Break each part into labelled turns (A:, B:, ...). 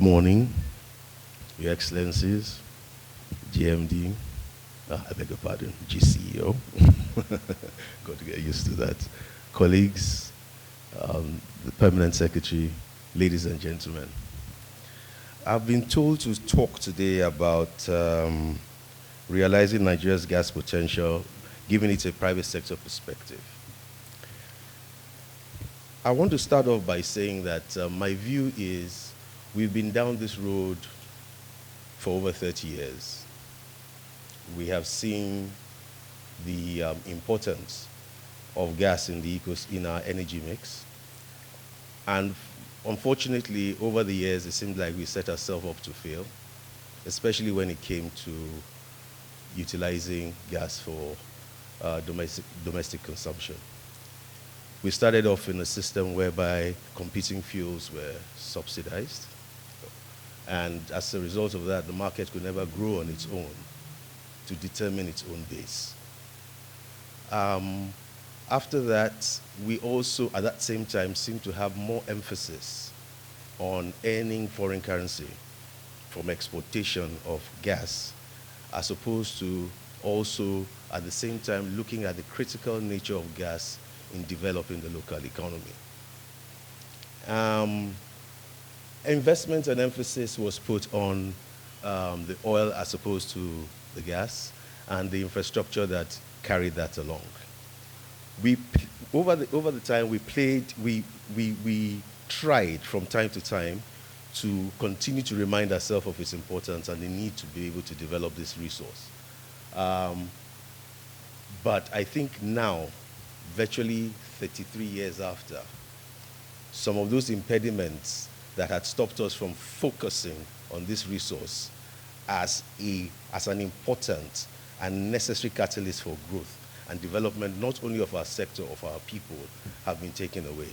A: morning, Your Excellencies, GMD, I beg your pardon, GCEO. Got to get used to that. Colleagues, the Permanent Secretary, ladies and gentlemen. I've been told to talk today about realizing Nigeria's gas potential, giving it a private sector perspective. I want to start off by saying that my view is we've been down this road for over 30 years. We have seen the importance of gas in our energy mix. And unfortunately, over the years, it seemed like we set ourselves up to fail, especially when it came to utilizing gas for domestic consumption. We started off in a system whereby competing fuels were subsidized. And as a result of that, the market could never grow on its own to determine its own base. After that, we also, at that same time, seemed to have more emphasis on earning foreign currency from exportation of gas, as opposed to also, at the same time, looking at the critical nature of gas in developing the local economy. Investment and emphasis was put on the oil as opposed to the gas and the infrastructure that carried that along. Over the time we tried from time to time to continue to remind ourselves of its importance and the need to be able to develop this resource. But I think now, virtually 33 years after, some of those impediments that had stopped us from focusing on this resource as an important and necessary catalyst for growth and development, not only of our sector, of our people, have been taken away.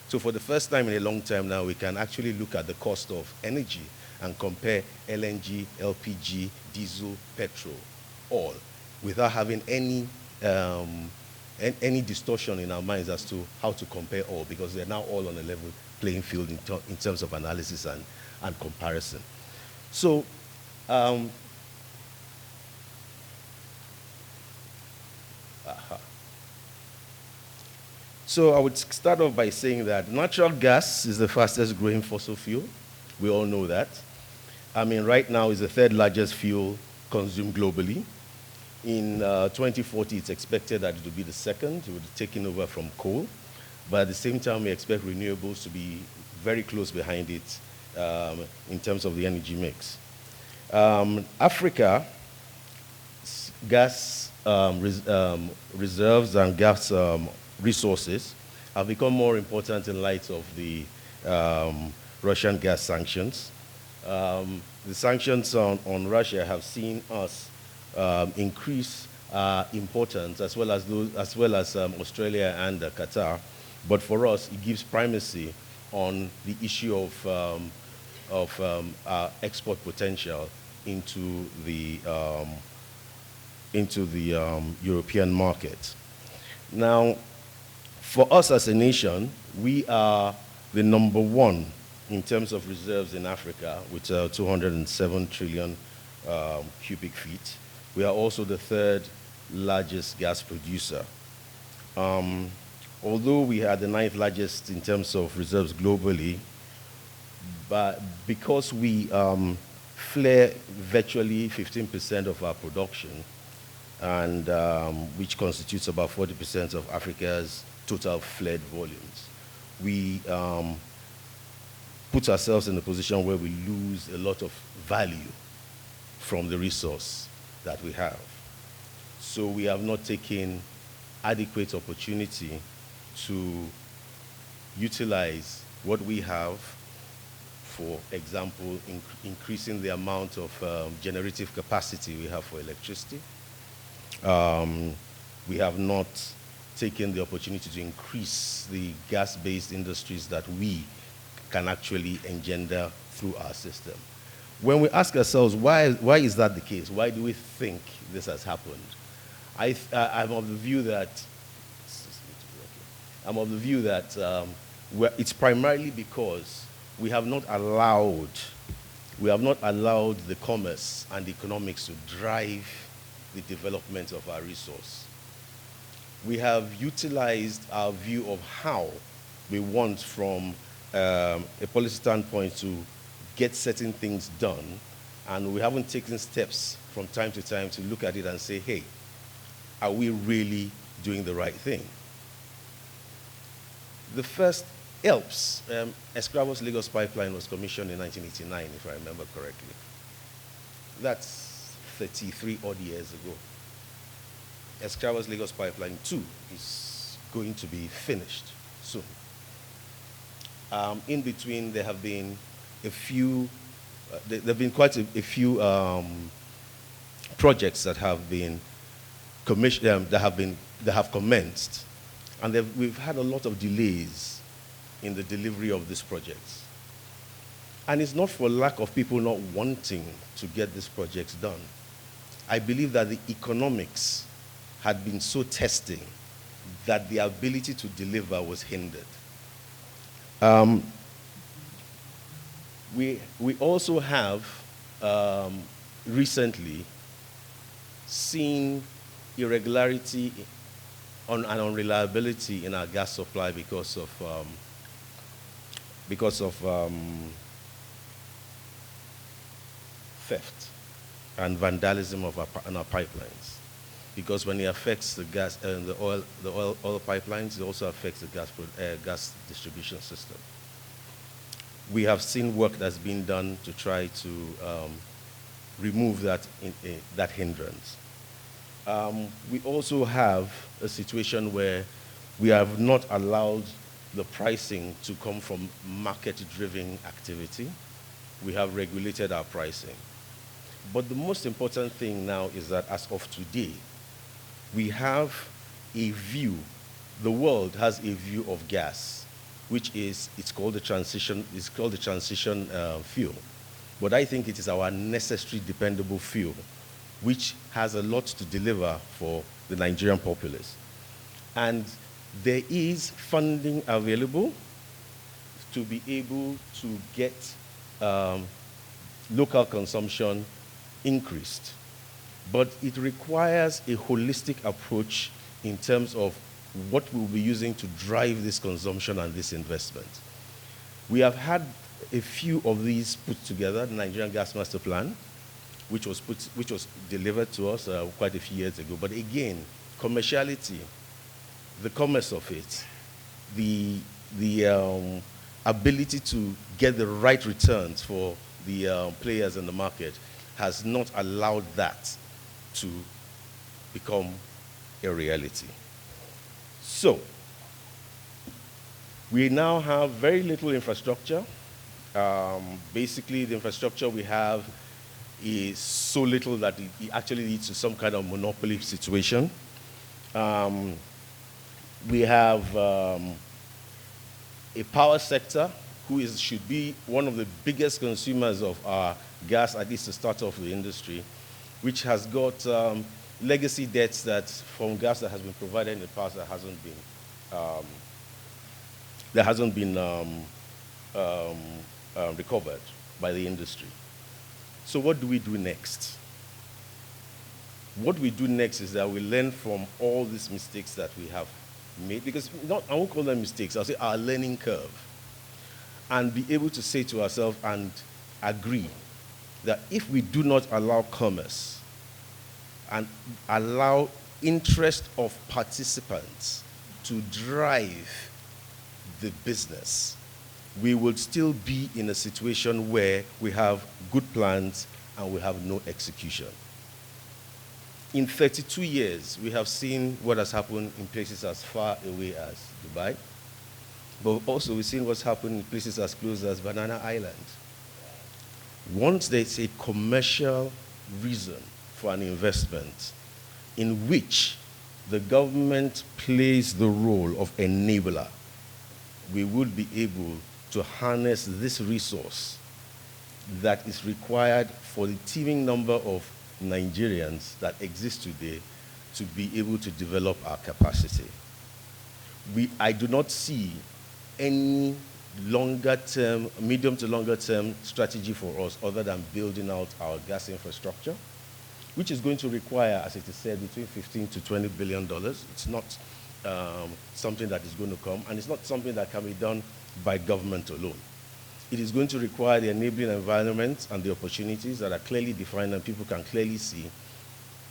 A: So for the first time in a long time now, we can actually look at the cost of energy and compare LNG, LPG, diesel, petrol, all, without having any distortion in our minds as to how to compare all, because they're now all on a level playing field in terms of analysis and comparison. So, So I would start off by saying that natural gas is the fastest growing fossil fuel. We all know that. I mean, right now it's the third largest fuel consumed globally. In 2040, it's expected that it will be the second. It will be taken over from coal. But at the same time, we expect renewables to be very close behind it in terms of the energy mix. Africa, gas reserves and gas resources have become more important in light of the Russian gas sanctions. The sanctions on Russia have seen us increase importance, as well as Australia and Qatar. But for us, it gives primacy on the issue of our export potential into the European market. Now, for us as a nation, we are the number one in terms of reserves in Africa, with 207 trillion cubic feet. We are also the third largest gas producer. Although we are the ninth largest in terms of reserves globally, but because we flare virtually 15% of our production, and which constitutes about 40% of Africa's total flared volumes, we put ourselves in a position where we lose a lot of value from the resource that we have. So we have not taken adequate opportunity to utilize what we have, for example, increasing the amount of generative capacity we have for electricity. We have not taken the opportunity to increase the gas-based industries that we can actually engender through our system. When we ask ourselves, why is that the case? Why do we think this has happened? I'm of the view that it's primarily because we have not allowed the commerce and the economics to drive the development of our resource. We have utilized our view of how we want from a policy standpoint to get certain things done, and we haven't taken steps from time to time to look at it and say, hey, are we really doing the right thing? The first ELPS, Escravos Lagos Pipeline, was commissioned in 1989, if I remember correctly. That's 33 odd years ago. Escravos Lagos Pipeline 2 is going to be finished soon. In between, there have been a few, there have been quite a few projects that have been commissioned, that have commenced, and we've had a lot of delays in the delivery of these projects. And it's not for lack of people not wanting to get these projects done. I believe that the economics had been so testing that the ability to deliver was hindered. We also have recently seen irregularity and unreliability in our gas supply because of theft and vandalism of our pipelines. Because when it affects the gas and the oil pipelines, it also affects the gas distribution system. We have seen work that's been done to try to remove that hindrance. We also have a situation where we have not allowed the pricing to come from market-driven activity. We have regulated our pricing. But the most important thing now is that as of today, we have a view, the world has a view of gas, which is, it's called the transition fuel. But I think it is our necessary, dependable fuel, which has a lot to deliver for the Nigerian populace. And there is funding available to be able to get local consumption increased. But it requires a holistic approach in terms of what we'll be using to drive this consumption and this investment. We have had a few of these put together, the Nigerian Gas Master Plan, which was delivered to us quite a few years ago. But again, commerciality, the commerce of it, the ability to get the right returns for the players in the market has not allowed that to become a reality. So, we now have very little infrastructure. Basically, the infrastructure we have is so little that it actually leads to some kind of monopoly situation. We have a power sector who should be one of the biggest consumers of our gas, at least to start off the industry, which has got legacy debts that from gas that has been provided in the past that hasn't been recovered by the industry. So what do we do next? What we do next is that we learn from all these mistakes that we have made, because I won't call them mistakes, I'll say our learning curve, and be able to say to ourselves and agree that if we do not allow commerce and allow interest of participants to drive the business, we will still be in a situation where we have good plans and we have no execution. In 32 years, we have seen what has happened in places as far away as Dubai, but also we've seen what's happened in places as close as Banana Island. Once there's a commercial reason for an investment in which the government plays the role of enabler, we would be able to harness this resource that is required for the teeming number of Nigerians that exist today to be able to develop our capacity. I do not see any longer term, medium to longer term strategy for us other than building out our gas infrastructure, which is going to require, as it is said, between $15 to $20 billion. It's not something that is going to come, and it's not something that can be done by government alone. It is going to require the enabling environment and the opportunities that are clearly defined and people can clearly see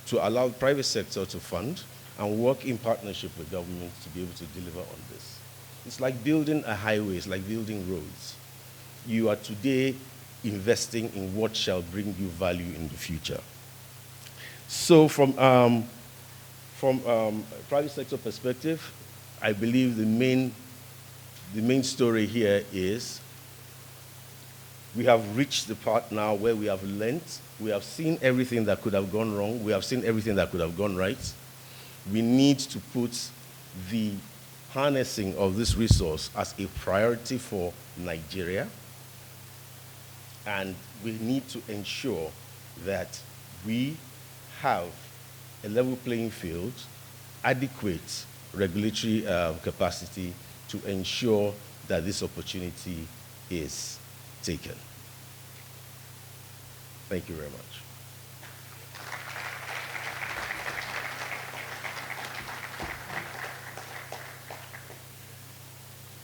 A: to allow the private sector to fund and work in partnership with government to be able to deliver on this. It's like building a highway, it's like building roads. You are today investing in what shall bring you value in the future. So from a private sector perspective, I believe the main story here is we have reached the part now where we have learned, we have seen everything that could have gone wrong, we have seen everything that could have gone right. We need to put the harnessing of this resource as a priority for Nigeria, and we need to ensure that we have a level playing field, adequate regulatory capacity to ensure that this opportunity is taken. Thank you very much.